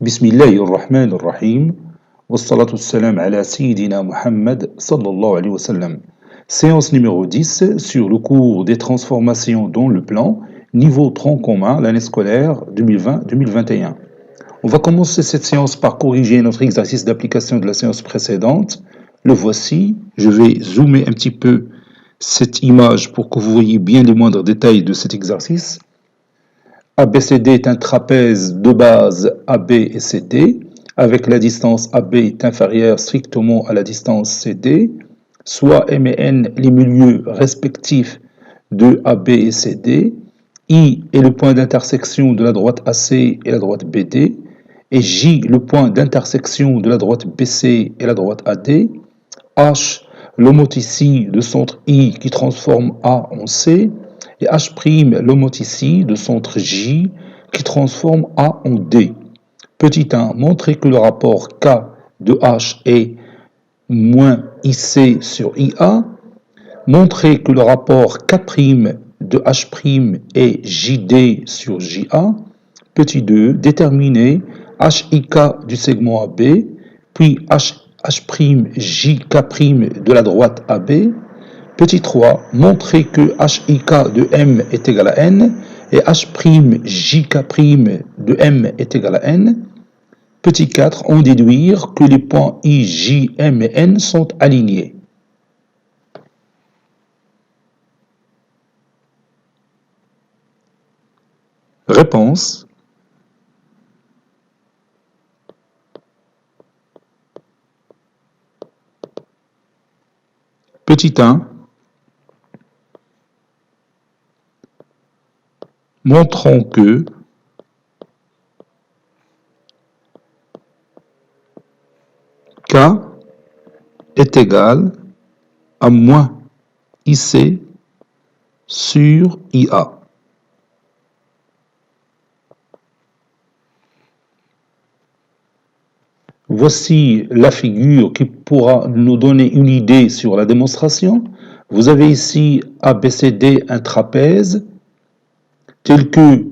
بسم الله الرحمن الرحيم والصلاة والسلام على سيدنا Muhammad sallallahu alayhi wa sallam. Séance numéro 10 sur le cours des transformations dans le plan, niveau tronc commun, l'année scolaire 2020-2021. On va commencer cette séance par corriger notre exercice d'application de la séance précédente. Le voici. Je vais zoomer un petit peu cette image pour que vous voyez bien les moindres détails de cet exercice. ABCD est un trapèze de base AB et CD, avec la distance AB est inférieure strictement à la distance CD, soit M et N les milieux respectifs de AB et CD, I est le point d'intersection de la droite AC et la droite BD, et J le point d'intersection de la droite BC et la droite AD, H l'homoticie de centre I qui transforme A en C, et H' l'homoticie de centre J qui transforme A en D. Petit 1, montrer que le rapport K de H est moins IC sur IA. Montrer que le rapport K' de H' est JD sur JA. Petit 2, déterminer HIK du segment AB, puis H'JK' de la droite AB. Petit 3, montrer que HIK de M est égal à N et H'JK' de M est égal à N. Petit 4, en déduire que les points I, J, M et N sont alignés. Réponse. Petit 1. Montrons que K est égal à moins IC sur IA. Voici la figure qui pourra nous donner une idée sur la démonstration. Vous avez ici ABCD un trapèze tel que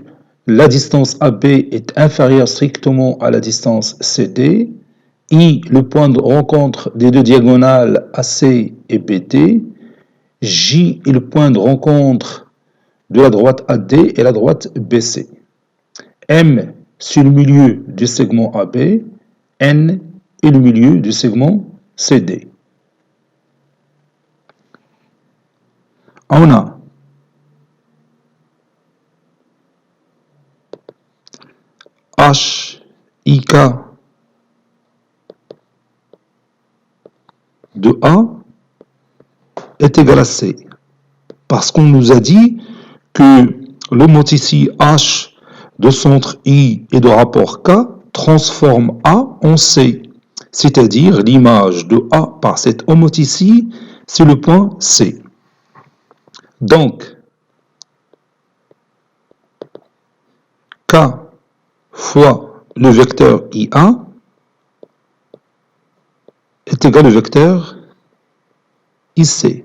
la distance AB est inférieure strictement à la distance CD, I le point de rencontre des deux diagonales AC et BD, J est le point de rencontre de la droite AD et la droite BC. M sur le milieu du segment AB, N est le milieu du segment CD. On a HIK de A est égal à C. Parce qu'on nous a dit que l'homoticie H de centre I et de rapport K transforme A en C. C'est-à-dire l'image de A par cette homoticie, c'est le point C. Donc, K fois le vecteur IA est égal au vecteur IC.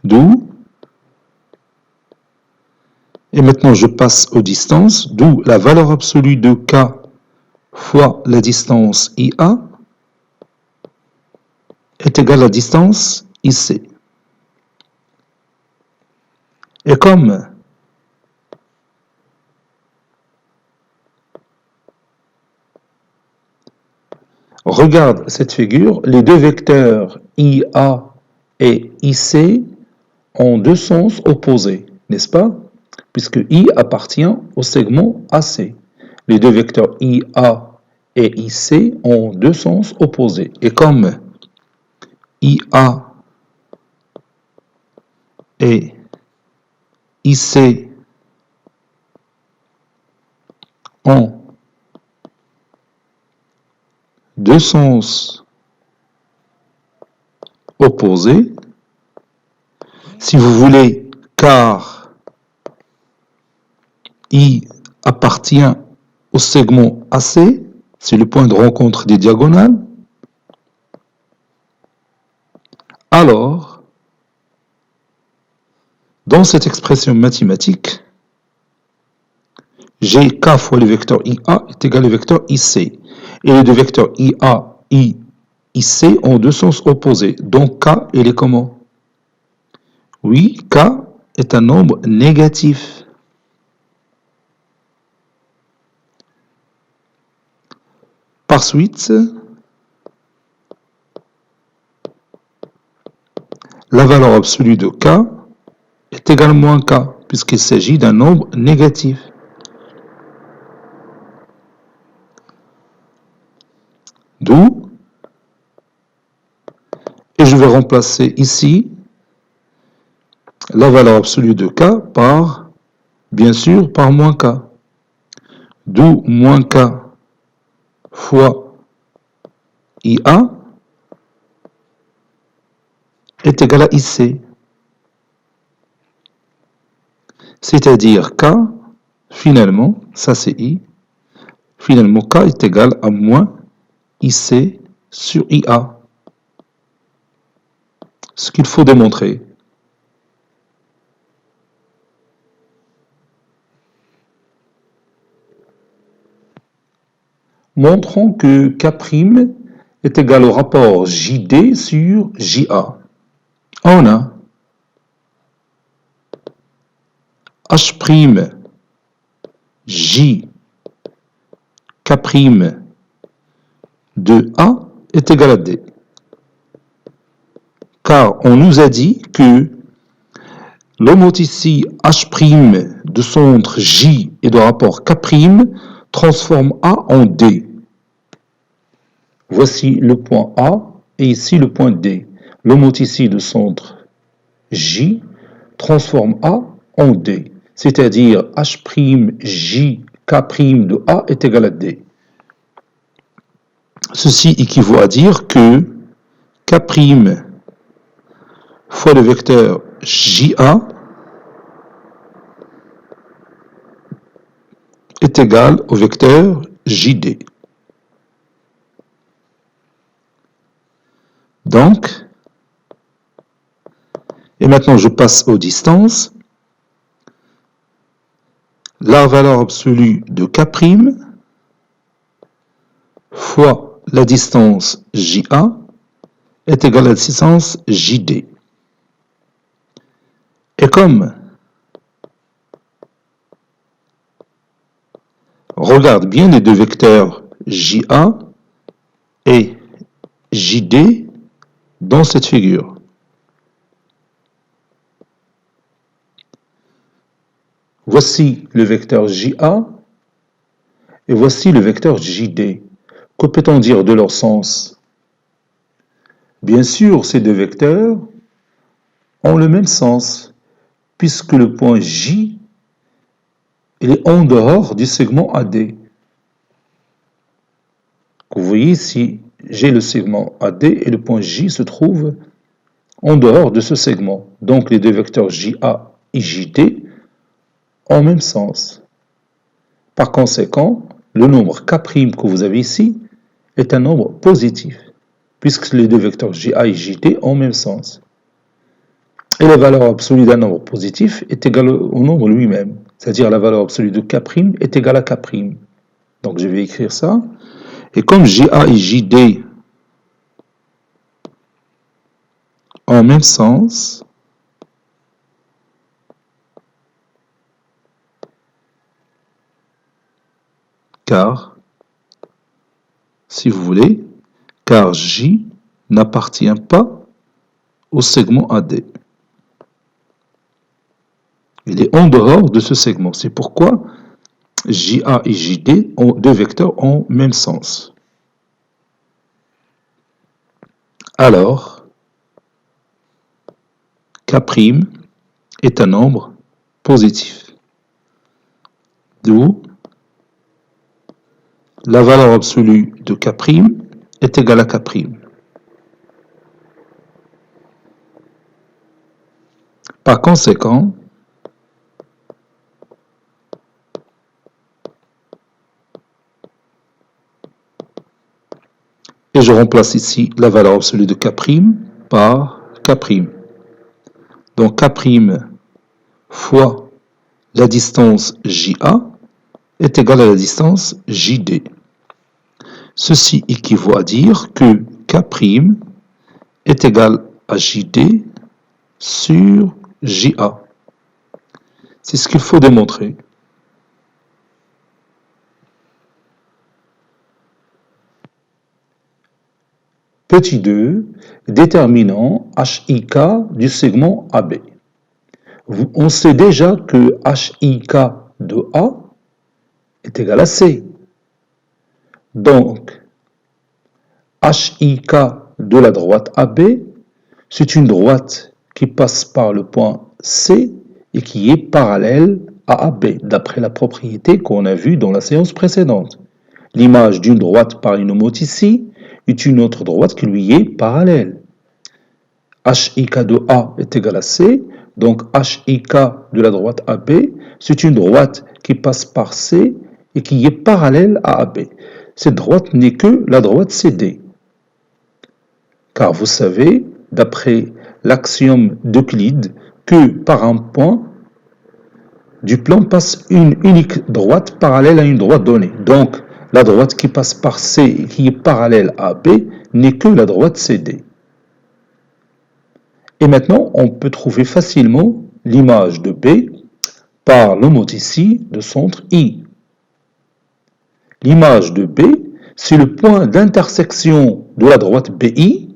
D'où, et maintenant je passe aux distances, d'où la valeur absolue de K fois la distance IA est égale à la distance IC. Et comme regarde cette figure, les deux vecteurs IA et IC ont deux sens opposés, n'est-ce pas? Puisque I appartient au segment AC. Les deux vecteurs IA et IC ont deux sens opposés. Et comme IA et IC ont deux sens opposés, si vous voulez, car I appartient au segment AC, c'est le point de rencontre des diagonales, alors, dans cette expression mathématique, Gk fois le vecteur IA est égal au vecteur IC. Et les deux vecteurs IA, IC ont deux sens opposés. Donc K, il est comment? Oui, K est un nombre négatif. Par suite, la valeur absolue de K est égale à moins K, puisqu'il s'agit d'un nombre négatif. D'où, et je vais remplacer ici la valeur absolue de K par, bien sûr, par moins K. D'où moins K fois IA est égal à IC. C'est-à-dire K, finalement, ça c'est I, finalement K est égal à moins IC sur IA. Ce qu'il faut démontrer. Montrons que K' est égal au rapport JD sur JA. On a H' J K' de A est égal à D. Car on nous a dit que l'homothétie H' de centre J et de rapport K' transforme A en D. Voici le point A et ici le point D. L'homothétie de centre J transforme A en D. C'est-à-dire H' K' de A est égal à D. Ceci équivaut à dire que K' fois le vecteur JA est égal au vecteur JD. Donc, et maintenant je passe aux distances. La valeur absolue de K' fois la distance JA est égale à la distance JD. Et comme, regarde bien les deux vecteurs JA et JD dans cette figure. Voici le vecteur JA et voici le vecteur JD. Que peut-on dire de leur sens? Bien sûr, ces deux vecteurs ont le même sens, puisque le point J il est en dehors du segment AD. Vous voyez ici, j'ai le segment AD et le point J se trouve en dehors de ce segment. Donc les deux vecteurs JA et JD ont le même sens. Par conséquent, le nombre K' que vous avez ici est un nombre positif, puisque les deux vecteurs JA et JD ont le même sens. Et la valeur absolue d'un nombre positif est égale au nombre lui-même, c'est-à-dire la valeur absolue de K' est égale à K'. Donc je vais écrire ça. Et comme JA et JD ont le même sens, car, si vous voulez, car J n'appartient pas au segment AD. Il est en dehors de ce segment. C'est pourquoi JA et JD ont deux vecteurs ont le même sens. Alors, K' est un nombre positif. D'où la valeur absolue de K' est égale à K'. Par conséquent, et je remplace ici la valeur absolue de K' par K'. Donc K' fois la distance JA est égal à la distance JD. Ceci équivaut à dire que K' est égal à JD sur JA. C'est ce qu'il faut démontrer. Petit 2, déterminant HIK du segment AB. On sait déjà que HIK de A est égal à C. Donc, HIK de la droite AB, c'est une droite qui passe par le point C et qui est parallèle à AB, d'après la propriété qu'on a vue dans la séance précédente. L'image d'une droite par une homothétie est une autre droite qui lui est parallèle. HIK de A est égal à C, donc HIK de la droite AB, c'est une droite qui passe par C et qui est parallèle à AB. Cette droite n'est que la droite CD. Car vous savez, d'après l'axiome d'Euclide, que par un point du plan passe une unique droite parallèle à une droite donnée. Donc, la droite qui passe par C et qui est parallèle à B n'est que la droite CD. Et maintenant, on peut trouver facilement l'image de B par l'homothétie de centre I. L'image de B, c'est le point d'intersection de la droite BI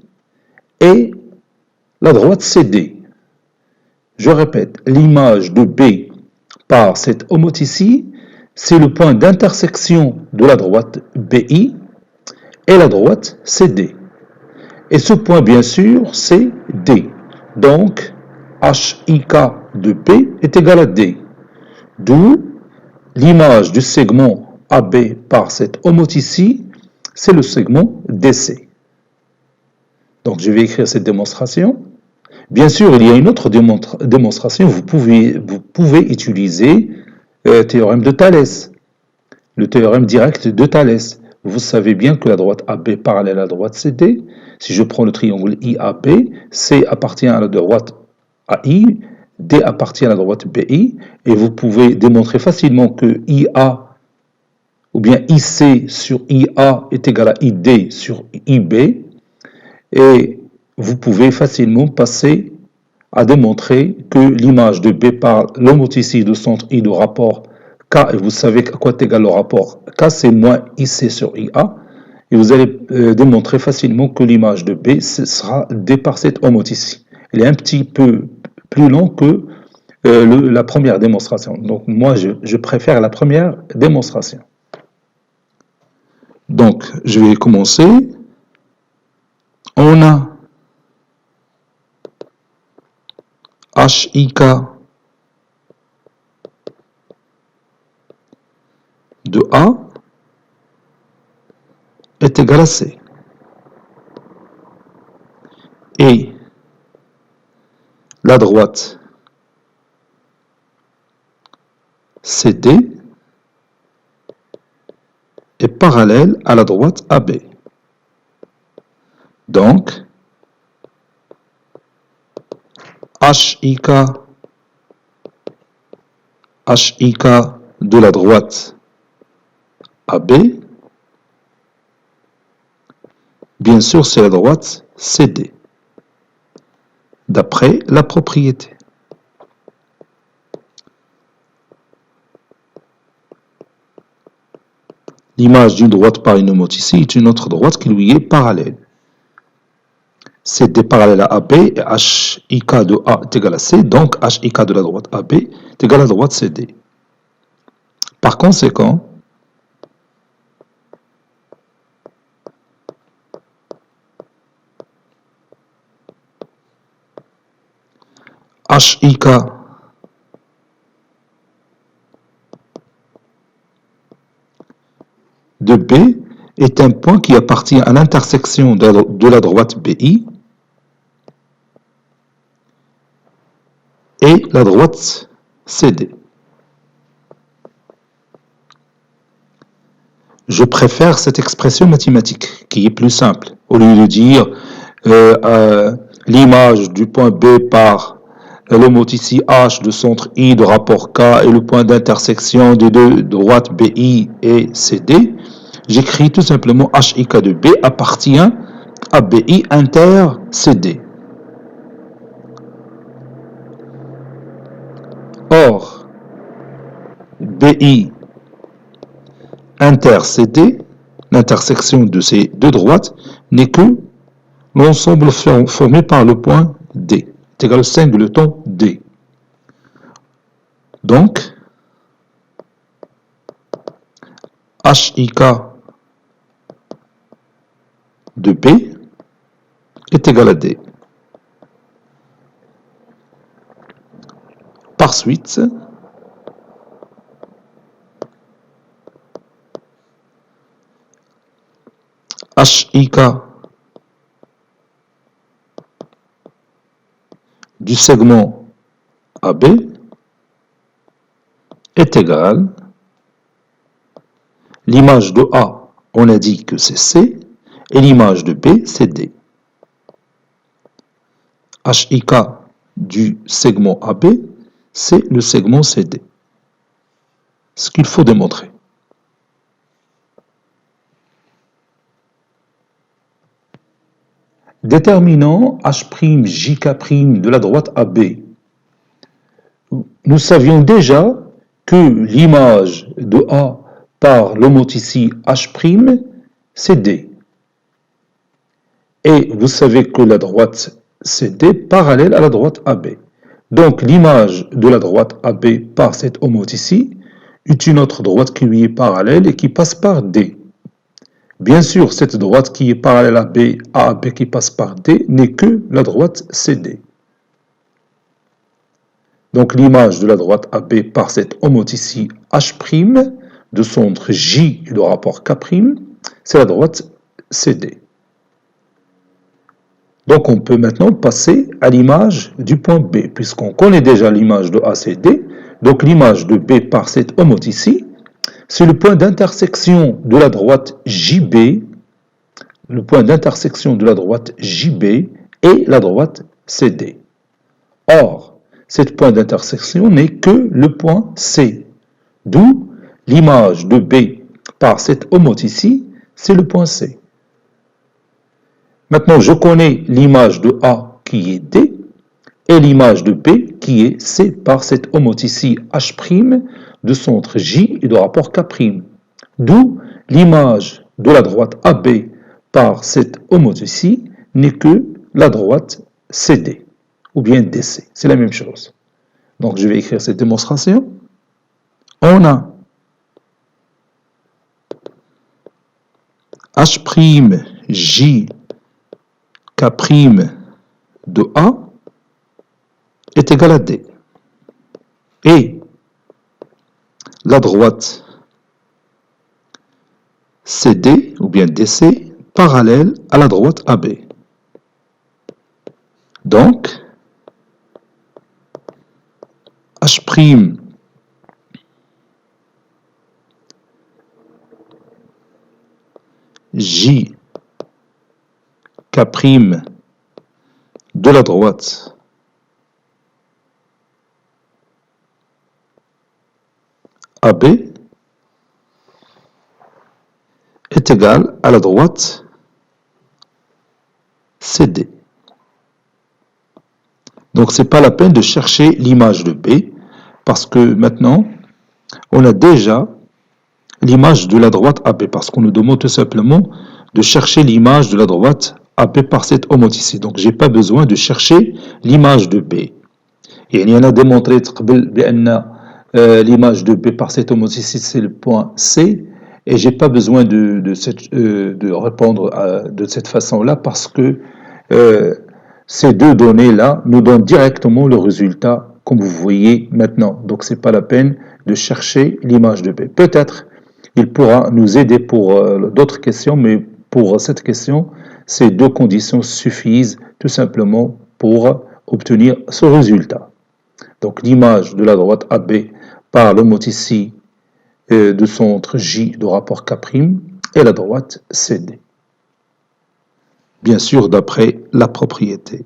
et la droite CD. Je répète, l'image de B par cette homothétie, c'est le point d'intersection de la droite BI et la droite CD. Et ce point, bien sûr, c'est D. Donc, HIK de B est égal à D. D'où l'image du segment AB par cette homothétie, c'est le segment DC. Donc, je vais écrire cette démonstration. Bien sûr, il y a une autre démonstration. Vous pouvez utiliser le théorème de Thalès, le théorème direct de Thalès. Vous savez bien que la droite AB parallèle à la droite CD. Si je prends le triangle IAB, C appartient à la droite AI, D appartient à la droite BI, et vous pouvez démontrer facilement que IA ou bien IC sur IA est égal à ID sur IB, et vous pouvez facilement passer à démontrer que l'image de B par l'homothétie de centre I de rapport K, et vous savez à quoi est égal le rapport K, c'est moins IC sur IA, et vous allez démontrer facilement que l'image de B sera D par cette homothétie. Elle est un petit peu plus long que la première démonstration. Donc moi, je préfère la première démonstration. Donc, je vais commencer. On a HIK de A est égal à C. Et la droite CD est parallèle à la droite AB. Donc, HIK de la droite AB, bien sûr, c'est la droite CD, d'après la propriété. L'image d'une droite par une homothétie est une autre droite qui lui est parallèle. CD parallèle à AB et HIK de A est égal à C, donc HIK de la droite AB est égal à la droite CD. Par conséquent, HIK de B est un point qui appartient à l'intersection de la droite BI et la droite CD. Je préfère cette expression mathématique qui est plus simple. Au lieu de dire l'image du point B par l'homothétie H de centre I de rapport K est le point d'intersection des deux droites BI et CD, j'écris tout simplement HIK de B appartient à BI inter CD. Or, BI inter CD, l'intersection de ces deux droites, n'est que l'ensemble formé par le point D, est égal au singleton D. Donc, HIK de B est égal à D. Par suite, HIK du segment AB est égal, l'image de A, on a dit que c'est C, et l'image de B, c'est D. HIK du segment AB, c'est le segment CD. Ce qu'il faut démontrer. Déterminant H'JK' de la droite AB. Nous savions déjà que l'image de A par l'homothétie H', c'est D. Et vous savez que la droite CD est parallèle à la droite AB. Donc l'image de la droite AB par cette homothétie est une autre droite qui lui est parallèle et qui passe par D. Bien sûr, cette droite qui est parallèle à AB qui passe par D n'est que la droite CD. Donc l'image de la droite AB par cette homothétie H' de centre J et de rapport K', c'est la droite CD. Donc on peut maintenant passer à l'image du point B, puisqu'on connaît déjà l'image de ACD. Donc l'image de B par cette homothétie, c'est le point d'intersection de la droite JB, le point d'intersection de la droite JB et la droite CD. Or, cet point d'intersection n'est que le point C, d'où l'image de B par cette homothétie, c'est le point C. Maintenant, je connais l'image de A qui est D et l'image de B qui est C par cette homothétie H' de centre J et de rapport K'. D'où l'image de la droite AB par cette homothétie n'est que la droite CD ou bien DC. C'est la même chose. Donc, je vais écrire cette démonstration. On a H'J K' de A est égal à D. Et la droite CD ou bien DC parallèle à la droite AB. Donc, H' J K' de la droite AB est égal à la droite CD. Donc, ce n'est pas la peine de chercher l'image de B, parce que maintenant, on a déjà l'image de la droite AB, parce qu'on nous demande tout simplement de chercher l'image de la droite AB par cette homothétie. Donc, je n'ai pas besoin de chercher l'image de B. Et il y en a démontré l'image de B par cette homothétie, c'est le point C, et je n'ai pas besoin de répondre de cette façon-là, parce que ces deux données-là nous donnent directement le résultat, comme vous voyez maintenant. Donc, ce n'est pas la peine de chercher l'image de B. Peut-être il pourra nous aider pour d'autres questions, mais pour cette question, ces deux conditions suffisent tout simplement pour obtenir ce résultat. Donc, l'image de la droite AB par l'homothétie de centre J de rapport K' et la droite CD. Bien sûr, d'après la propriété.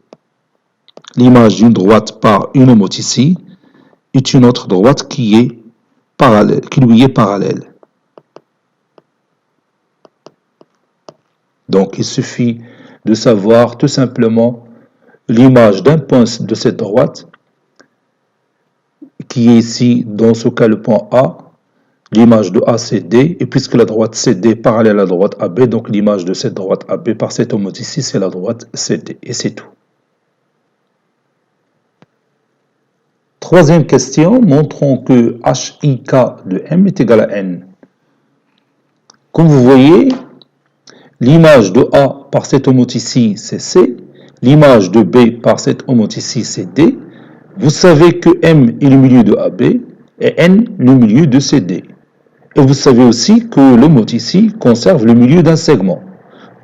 l'image d'une droite par une homothétie est une autre droite qui lui est parallèle. Donc, il suffit de savoir tout simplement l'image d'un point de cette droite, qui est ici, dans ce cas, le point A. L'image de A, c'est D, et puisque la droite CD est parallèle à la droite AB, donc l'image de cette droite AB par cette homothétie, c'est la droite CD, et c'est tout. Troisième question, montrons que HIK de M est égal à N. Comme vous voyez, l'image de A par cette homothétie, c'est C, l'image de B par cette homothétie, c'est D. Vous savez que M est le milieu de AB, et N le milieu de CD. Et vous savez aussi que l'homothétie conserve le milieu d'un segment.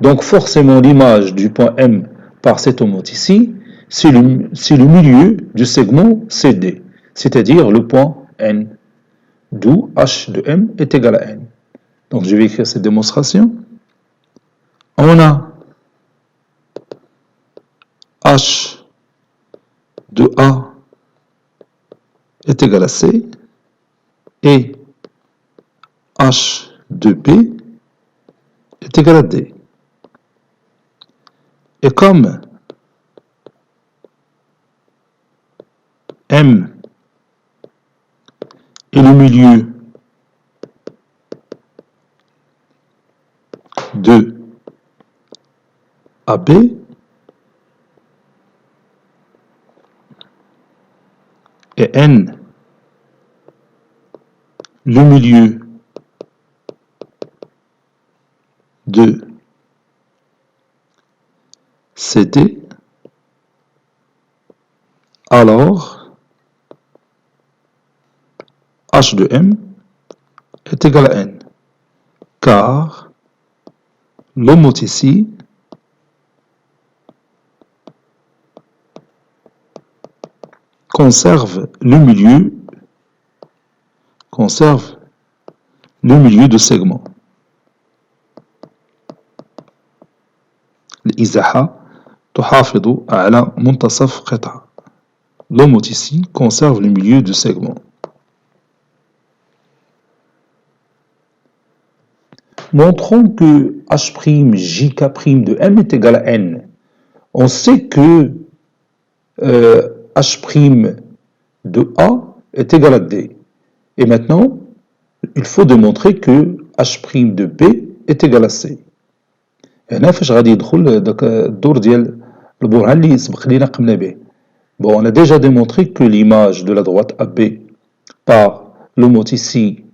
Donc forcément, l'image du point M par cette homothétie, c'est le milieu du segment CD, c'est-à-dire le point N, d'où H de M est égal à N. Donc je vais écrire cette démonstration. On a H de A est égal à C et H de B est égal à D. Et comme M est le milieu de AB, et N le milieu de CD, alors H de M est égal à N, car l'homothétie conserve le milieu de segment. الإزاحة تحافظ على منتصف قطعة. L'homothétie conserve le milieu de segment. Montrons que H'JK' de M est égal à N. On sait que H' de A est égal à D. Et maintenant, il faut démontrer que H' de B est égal à C. هنا فاش غادي يدخل داك الدور ديال البرهان اللي سبق لينا قمنا به. Bon, on a déjà démontré que l'image de la droite AB par l'homothétie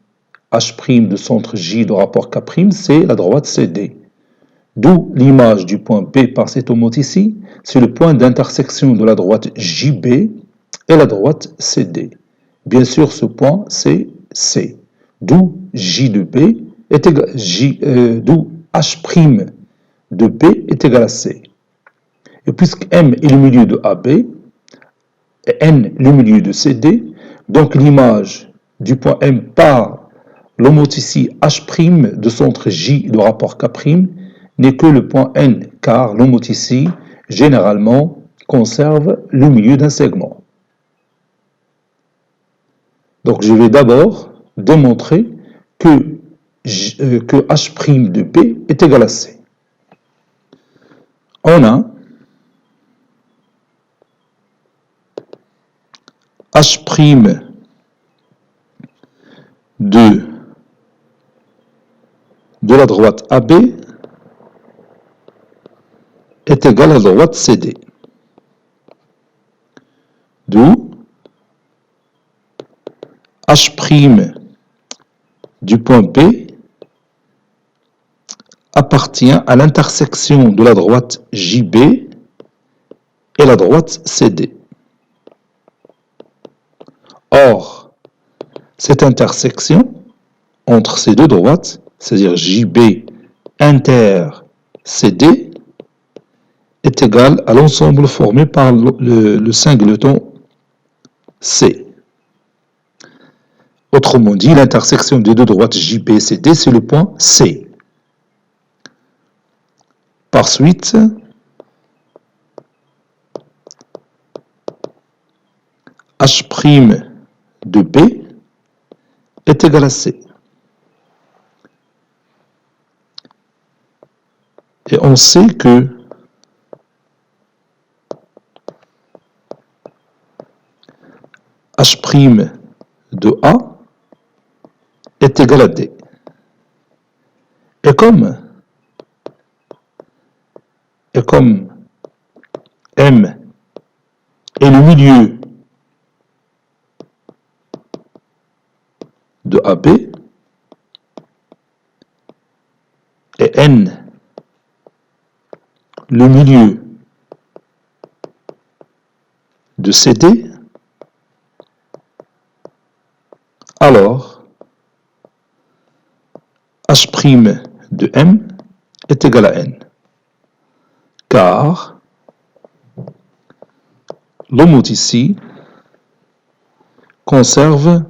H' de centre J de rapport K', c'est la droite CD. D'où l'image du point B par cette homothétie, c'est le point d'intersection de la droite JB et la droite CD. Bien sûr, ce point, c'est C. D'où J de B est égal, d'où H' de B est égal à C. Et puisque M est le milieu de AB, et N le milieu de CD, donc l'image du point M par l'homothétie H' de centre J de rapport K' n'est que le point N, car l'homothétie, généralement, conserve le milieu d'un segment. Donc je vais d'abord démontrer que H' de B est égal à C. On a H' de la droite AB est égal à la droite CD. D'où H' du point B appartient à l'intersection de la droite JB et la droite CD. Or, cette intersection entre ces deux droites, c'est-à-dire JB inter CD, est égale à l'ensemble formé par le singleton C. Autrement dit, l'intersection des deux droites JB et CD, c'est le point C. Par suite, H' de B est égal à C. Et on sait que H' de A est égal à D. Et comme M est le milieu de AB et N le milieu de CD, alors H' de M est égal à N, car l'homothétie conserve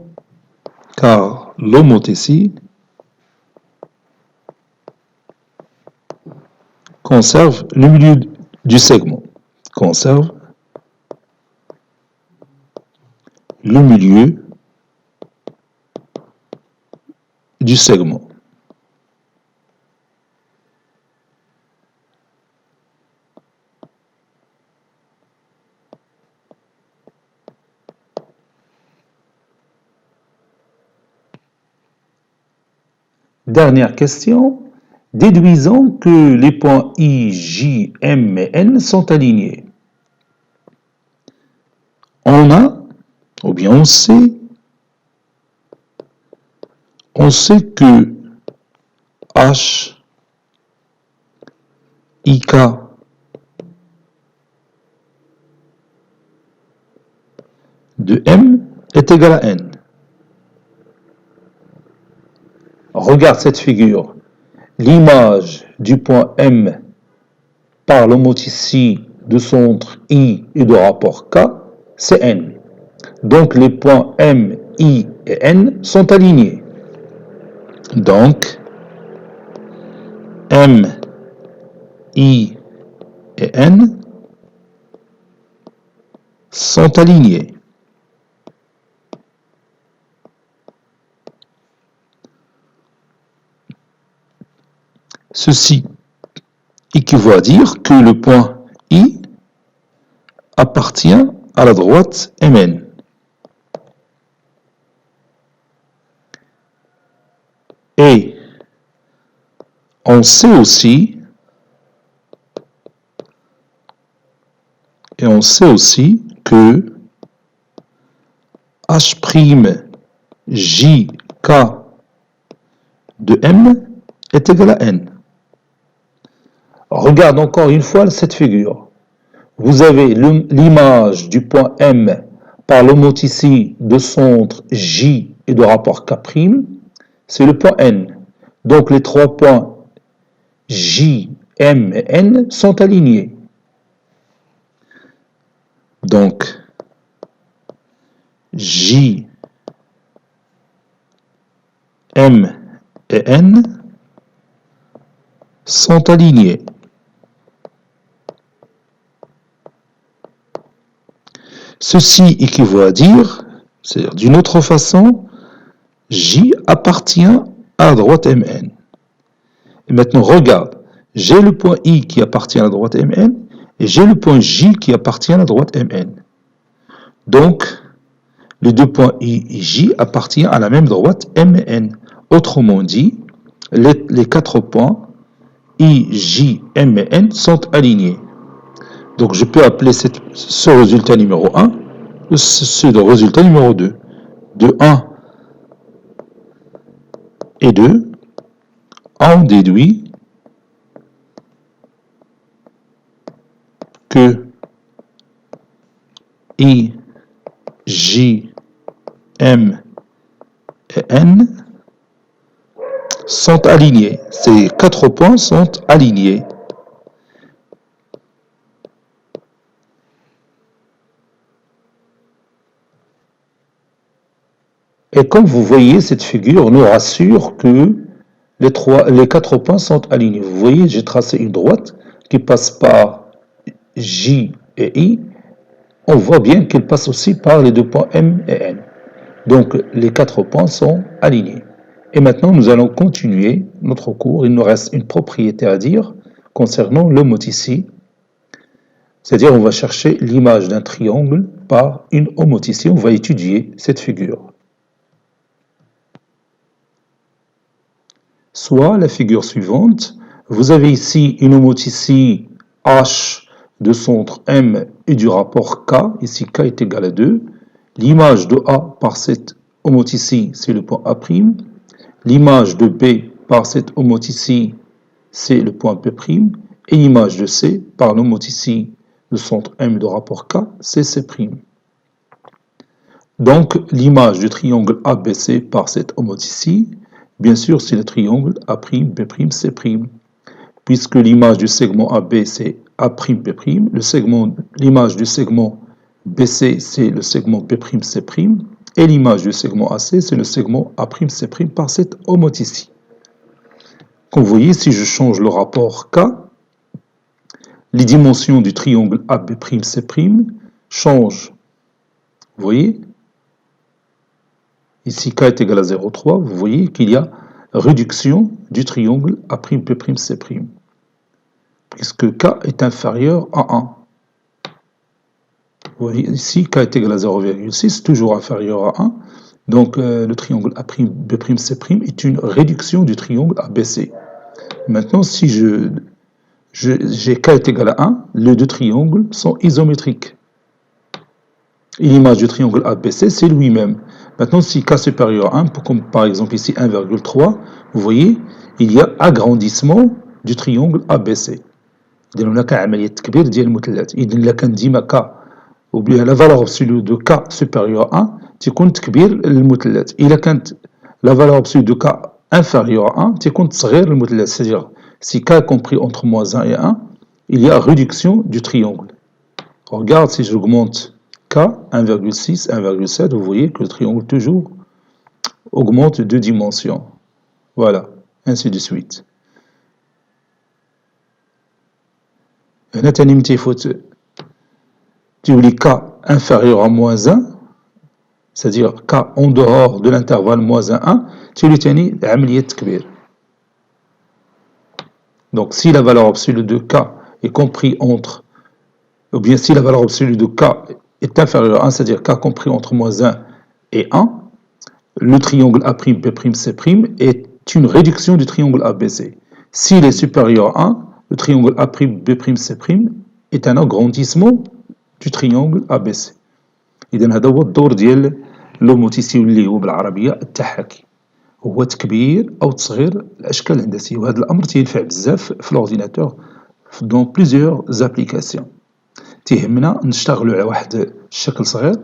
le milieu du segment. Conserve le milieu du segment. Dernière question. Déduisons que les points I, J, M et N sont alignés. On sait que H, IK de M est égal à N. Regarde cette figure. L'image du point M par l'homothétie de centre I et de rapport K, c'est N. Donc les points M, I et N sont alignés. Donc M, I et N sont alignés. Ceci équivaut à dire que le point I appartient à la droite MN. Et on sait aussi que H' JK de M est égal à N. Regarde encore une fois cette figure. Vous avez l'image du point M par l'homothétie de centre J et de rapport K', c'est le point N. Donc les trois points J, M et N sont alignés. Donc J, M et N sont alignés. Ceci équivaut à dire, c'est-à-dire d'une autre façon, J appartient à la droite MN. Et maintenant, regarde, j'ai le point I qui appartient à la droite MN et j'ai le point J qui appartient à la droite MN. Donc, les deux points I et J appartiennent à la même droite MN. Autrement dit, les quatre points I, J, M et N sont alignés. Donc, je peux appeler ce résultat numéro 1, c'est le résultat numéro 2. De 1 et 2, on déduit que I, J, M et N sont alignés. Ces quatre points sont alignés. Et comme vous voyez, cette figure nous rassure que les quatre points sont alignés. Vous voyez, j'ai tracé une droite qui passe par J et I on voit bien qu'elle passe aussi par les deux points M et N. Donc, les 4 points sont alignés. Et maintenant, nous allons continuer notre cours. Il nous reste une propriété à dire concernant l'homoticie. C'est-à-dire, on va chercher l'image d'un triangle par une homoticie. On va étudier cette figure. Soit la figure suivante. Vous avez ici une homoticie H de centre M et du rapport K. Ici, K est égal à 2. L'image de A par cette homoticie, c'est le point A'. L'image de B par cette homoticie, c'est le point P'. Et l'image de C par l'homoticie de centre M de rapport K, c'est C'. Donc, l'image du triangle ABC par cette homoticie, bien sûr, c'est le triangle A'B', C'. Puisque l'image du segment AB, c'est A'B', l'image du segment BC, c'est le segment B'C', et l'image du segment AC, c'est le segment A'C' par cette homoticie. Comme vous voyez, si je change le rapport K, les dimensions du triangle A'B'C' changent. Vous voyez? Ici, K est égal à 0,3. Vous voyez qu'il y a réduction du triangle A'B'C', puisque K est inférieur à 1. Vous voyez ici, K est égal à 0,6, toujours inférieur à 1. Donc, le triangle A'B'C' est une réduction du triangle ABC. Maintenant, si j'ai K est égal à 1, les deux triangles sont isométriques. Et l'image du triangle ABC, c'est lui-même. Maintenant, si K supérieur à 1, comme par exemple ici 1,3, vous voyez, il y a agrandissement du triangle ABC. إذا هناك عملية تكبير ديال المثلث. إذا إلا كان ديما K ou bien la valeur absolue de K supérieure à 1 تكون تكبير المثلث. إذا كانت la valeur absolue de K inférieure à 1 تكون تصغير المثلث. C'est-à-dire, si K est compris entre moins 1 et 1, il y a réduction du triangle. Regarde, si j'augmente K, 1,6, 1,7, vous voyez que le triangle toujours augmente de dimensions. Voilà, ainsi de suite. هنا تاني من تيفوت تولي K inférieur à moins 1, c'est-à-dire K en dehors de l'intervalle moins 1, تولي تاني عملية تكبير. Donc si la valeur absolue de K est compris entre, ou bien si la valeur absolue de K est inférieure à 1, c'est-à-dire K compris entre moins 1 et 1, le triangle A'B'C' est une réduction du triangle ABC. S'il est supérieur à 1, le triangle A'B'C' est un agrandissement du triangle ABC. إذن هذا هو الدور ديال لوموتيسي اللي هو بالعربية التحاكي. هو تكبير أو تصغير الأشكال الهندسية، وهذا الأمر تينفع بزاف في الأورديناتور dans plusieurs applications. تيهمنا نشتغلوا على واحد الشكل صغير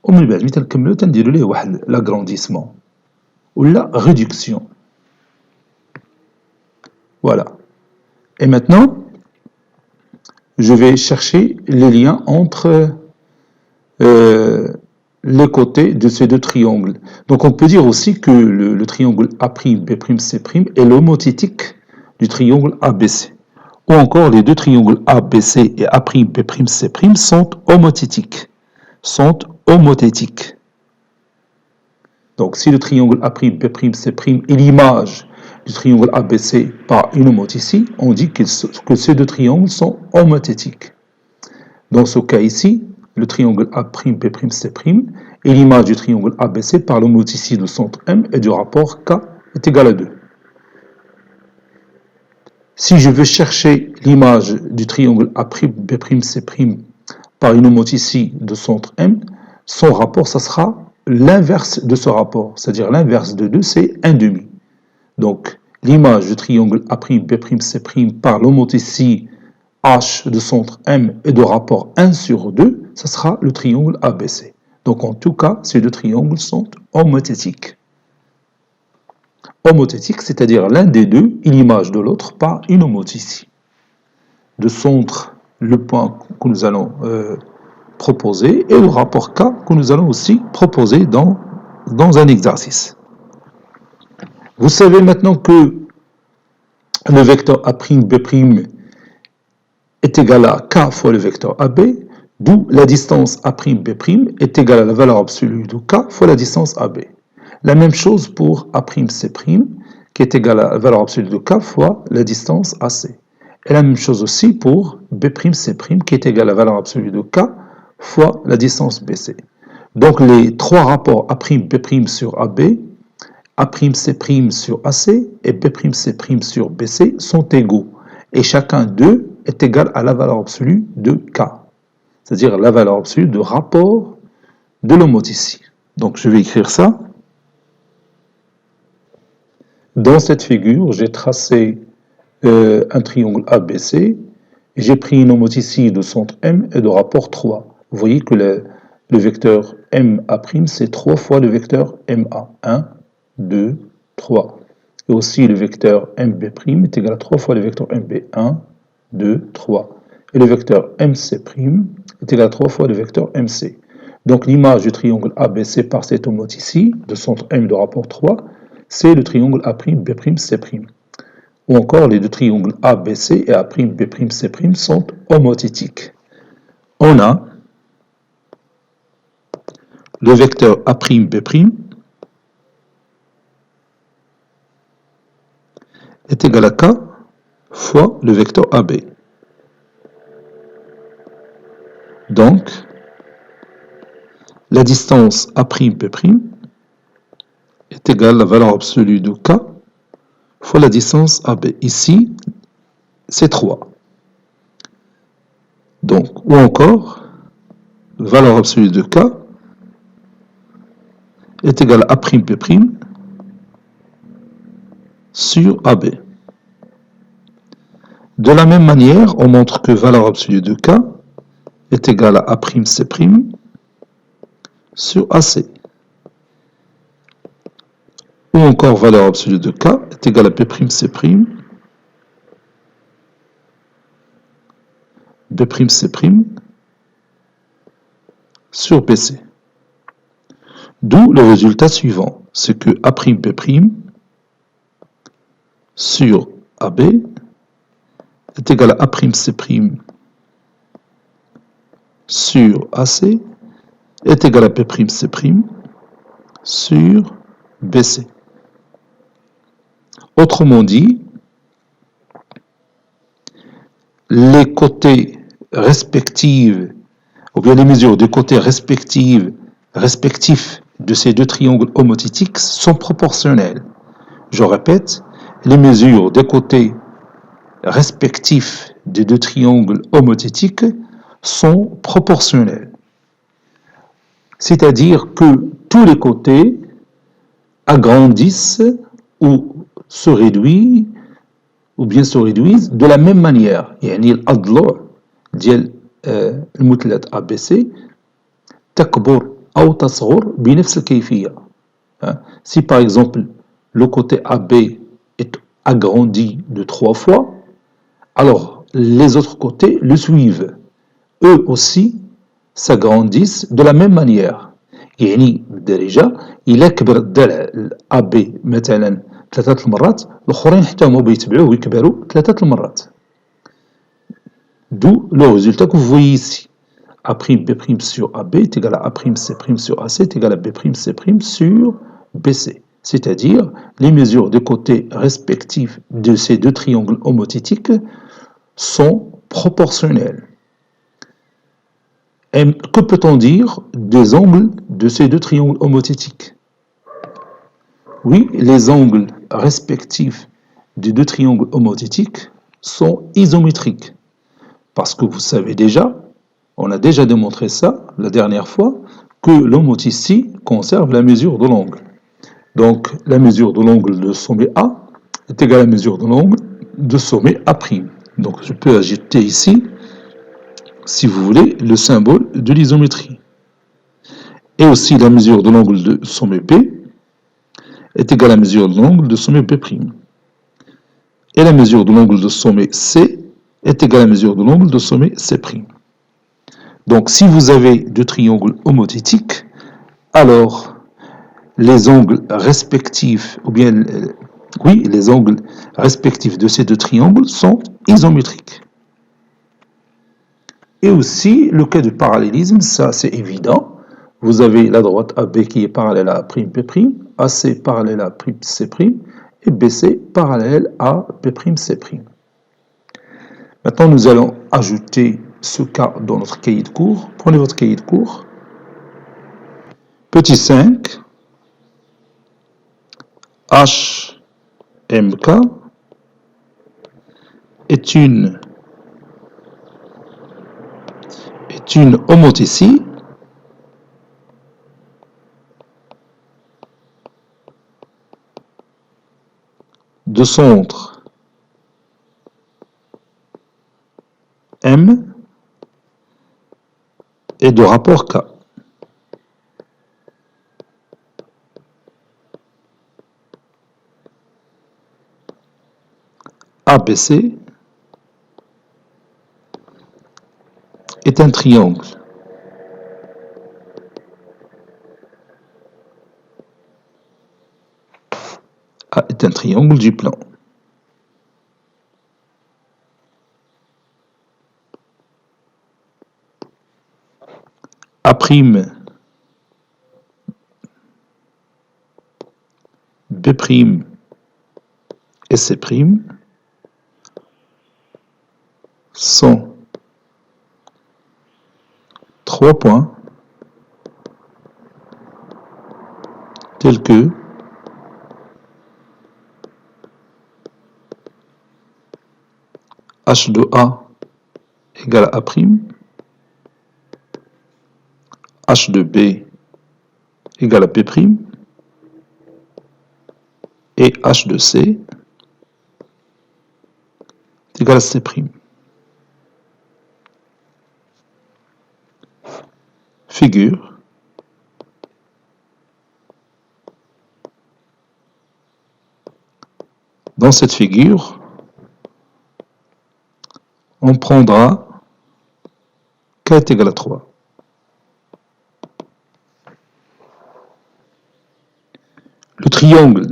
ومن بعد ملي تنكملوا تنديروا ليه واحد لاغرانديسمون ولا réduction. Voilà. Et maintenant, je vais chercher les liens entre les côtés de ces deux triangles. Donc on peut dire aussi que le triangle A'B'C' est l'homothétique du triangle ABC. Ou encore les deux triangles ABC et A'B'C' sont homothétiques. Donc si le triangle A'B'C' est l'image du triangle ABC par une homoticie, on dit que ces deux triangles sont homothétiques. Dans ce cas ici, le triangle A'B'C' est l'image du triangle ABC par l'homoticie du centre M et du rapport K est égal à 2. Si je veux chercher l'image du triangle A'B'C' par une homoticie de centre M, son rapport, ça sera l'inverse de ce rapport. C'est-à-dire l'inverse de 2, c'est 1,5. Donc, l'image du triangle A'B'C' par l'homoticie H de centre M et de rapport 1 sur 2, ça sera le triangle ABC. Donc en tout cas, ces deux triangles sont homothétiques. Homothétiques, c'est-à-dire l'un des deux est l'image de l'autre par une homoticie. De centre, le point que nous allons proposer, et le rapport K que nous allons aussi proposer dans un exercice. Vous savez maintenant que le vecteur A'B' est égal à K fois le vecteur AB. D'où la distance A'B' est égale à la valeur absolue de K fois la distance AB. La même chose pour A'C', qui est égale à la valeur absolue de K fois la distance AC. Et la même chose aussi pour B'C', qui est égal à la valeur absolue de K fois la distance BC. Donc les trois rapports A'B' sur AB, A'C' sur AC et B'C' sur BC sont égaux. Et chacun d'eux est égal à la valeur absolue de K, c'est-à-dire la valeur absolue de rapport de l'homoticie. Donc je vais écrire ça. Dans cette figure, j'ai tracé un triangle ABC, j'ai pris une homoticie de centre M et de rapport 3. Vous voyez que le vecteur MA', c'est 3 fois le vecteur MA. 1, 2, 3. Et aussi le vecteur MB' est égal à 3 fois le vecteur MB. 1, 2, 3. Et le vecteur MC' est égal à 3 fois le vecteur MC. Donc l'image du triangle ABC par cette homoticie de centre M de rapport 3, c'est le triangle A'B'C'. Ou encore les deux triangles ABC et A'B'C' sont homothétiques. On a le vecteur A'B' est égal à K fois le vecteur AB. Donc, la distance A'B' est égale à la valeur absolue de K fois la distance AB. Ici, c'est 3. Donc, ou encore, valeur absolue de K est égale à A'B' sur AB. De la même manière, on montre que valeur absolue de K est égale à A'C' sur AC. Ou encore valeur absolue de K est égale à B'C' sur BC. D'où le résultat suivant, c'est que A'B' sur AB est égal à A'C' sur AC est égal à B'C' sur BC. Autrement dit, les côtés respectifs, ou bien les mesures des côtés respectifs de ces deux triangles homothétiques sont proportionnelles. Je répète, les mesures des côtés respectifs des deux triangles homothétiques sont proportionnelles. C'est-à-dire que tous les côtés agrandissent ou se réduisent de la même manière. يعني الأضلاع ديال المثلث ABC تكبر أو تصغر بنفس الكيفية. Si par exemple le côté AB est agrandi de 3 fois, alors les autres côtés le suivent. Eux aussi s'agrandissent de la même manière. يعني بالدارجة إلا كبر الضلع AB مثلا 3 المرات، الآخرين حتى هما بيتبعوه ويكبروا 3 المرات. D'où le résultat que vous voyez ici. A'B' sur AB est égal à A'C' sur AC est égal à B'C' sur BC. C'est-à-dire, les mesures des côtés respectifs de ces deux triangles homothétiques sont proportionnelles. Et que peut-on dire des angles de ces deux triangles homothétiques? Oui, les angles respectifs des deux triangles homothétiques sont isométriques. Parce que vous savez déjà, on a déjà démontré ça la dernière fois, que l'homoticie conserve la mesure de l'angle. Donc, la mesure de l'angle de sommet A est égale à la mesure de l'angle de sommet A'. Donc, je peux ajouter ici, si vous voulez, le symbole de l'isométrie. Et aussi, la mesure de l'angle de sommet B est égale à la mesure de l'angle de sommet B'. Et la mesure de l'angle de sommet C est égale à la mesure de l'angle de sommet C'. Donc, si vous avez deux triangles homothétiques, alors les angles respectifs, les angles respectifs de ces deux triangles sont isométriques. Et aussi, le cas du parallélisme, ça c'est évident. Vous avez la droite AB qui est parallèle à P', AC parallèle à C', et BC parallèle à P'C'. Maintenant, nous allons ajouter ce cas dans notre cahier de cours. Prenez votre cahier de cours. Petit 5, HMK est une homothétie de centre M et de rapport K. ABC est un triangle. A est un triangle du plan. A', B' et C' sont 3 points tels que H de A égale à A', H de B égale à B' et H de C est égal à C'. Figure. Dans cette figure, on prendra K est égal à 3. Le triangle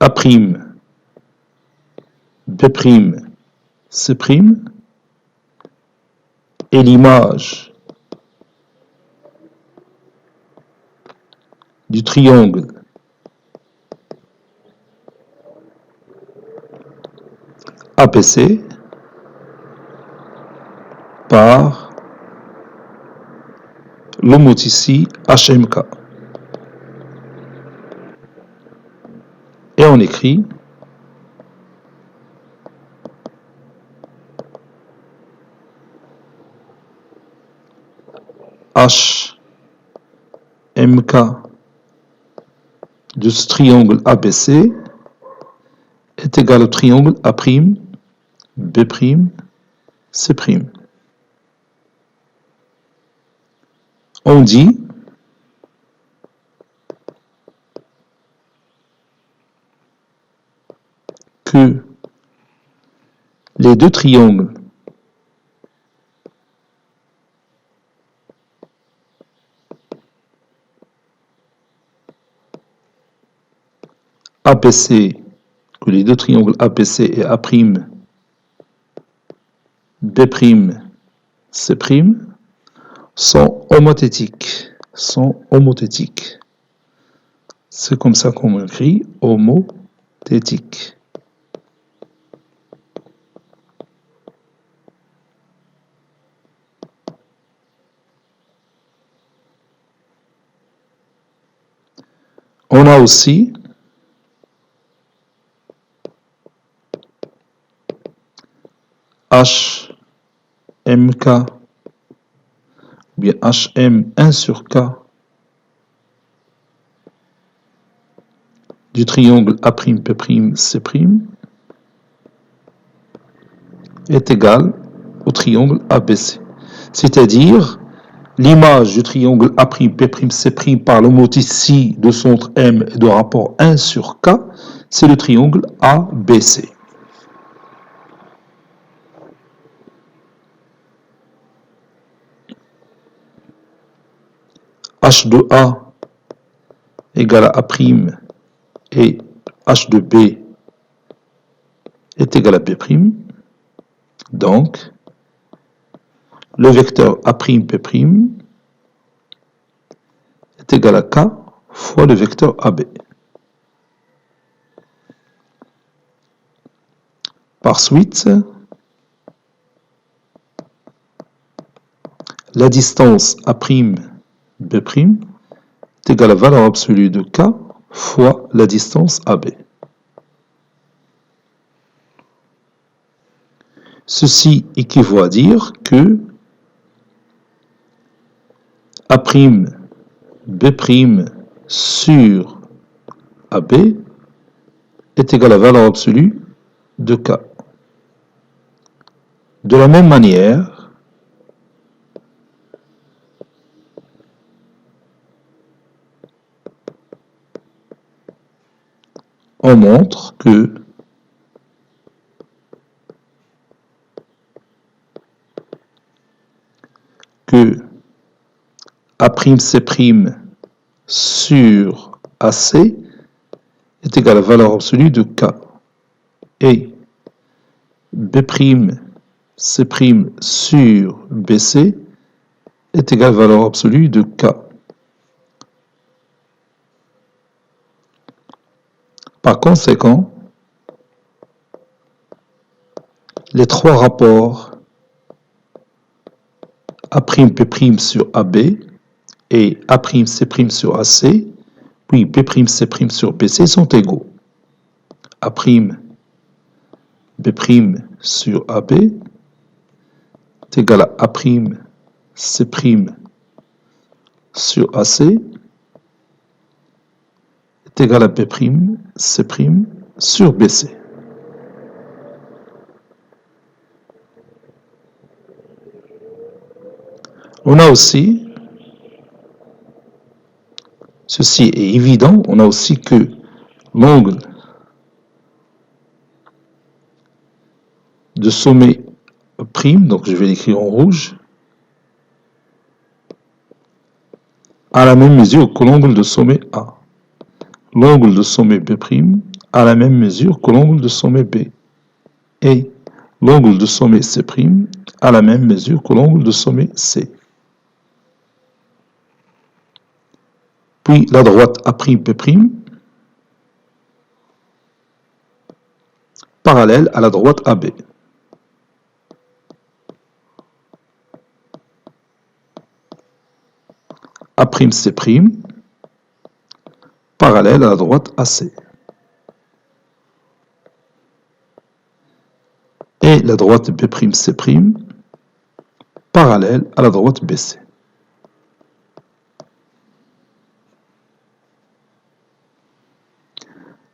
A', B', C' est l'image du triangle APC par l'homothétie HMK. Et on écrit HMK de ce triangle ABC est égal au triangle A', B', C'. On dit que les deux triangles APC, que les deux triangles APC et A', B', C' sont homothétiques. C'est comme ça qu'on écrit homothétique. On a aussi HMK, ou bien HM1 sur K du triangle A', P', C' est égal au triangle ABC. C'est-à-dire l'image du triangle A', P', C' par l'homothétie de centre M et de rapport 1 sur K, c'est le triangle ABC. H de A égale à A' et H de B est égal à B'. Donc, le vecteur A'P' est égal à K fois le vecteur AB. Par suite, la distance A'B' est égale à la valeur absolue de K fois la distance AB. Ceci équivaut à dire que A'B' sur AB est égal à la valeur absolue de K. De la même manière, on montre que A'C' sur AC est égal à la valeur absolue de K. Et B'C' sur BC est égal à la valeur absolue de K. Par conséquent, les trois rapports A'P' sur AB et A'C' sur AC, puis B'C' sur BC sont égaux. A'B' sur AB est égal à A'C' sur AC est égal à B'C' sur BC. On a aussi, ceci est évident, on a aussi que l'angle de sommet prime, donc je vais l'écrire en rouge, a la même mesure que l'angle de sommet A. L'angle de sommet B' a la même mesure que l'angle de sommet B. Et l'angle de sommet C' a la même mesure que l'angle de sommet C. Puis la droite A'P' parallèle à la droite AB. A'C' parallèle à la droite AC. Et la droite B'C' parallèle à la droite BC.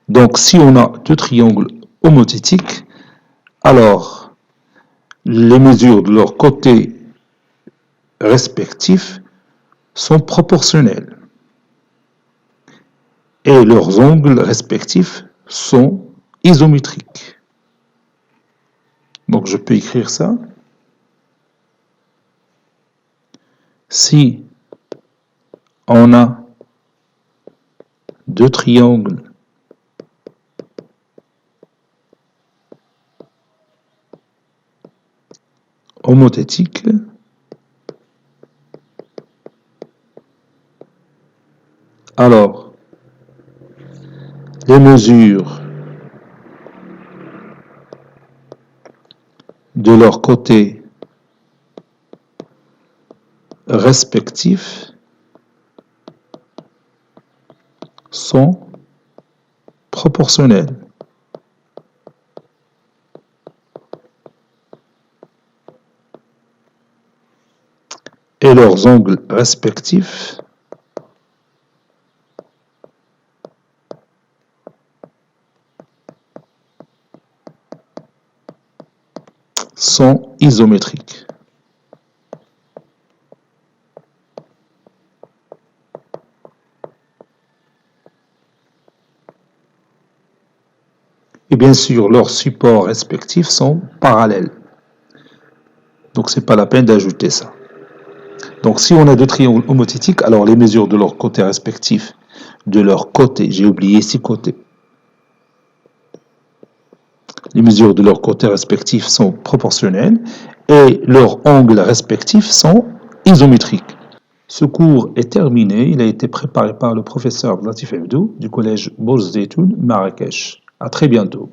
Donc, si on a deux triangles homothétiques, alors les mesures de leurs côtés respectifs sont proportionnelles et leurs angles respectifs sont isométriques. Donc, je peux écrire ça. Si on a deux triangles homothétiques, alors les mesures de leurs côtés respectifs sont proportionnels. Et leurs angles respectifs sont isométriques. Et bien sûr, leurs supports respectifs sont parallèles. Donc, ce n'est pas la peine d'ajouter ça. Donc, si on a deux triangles homothétiques, alors les mesures de leurs côtés respectifs, j'ai oublié 6 côtés. Les mesures de leurs côtés respectifs sont proportionnelles et leurs angles respectifs sont isométriques. Ce cours est terminé. Il a été préparé par le professeur Latif Hebdou du collège Bourz Zeytoun, Marrakech. À très bientôt.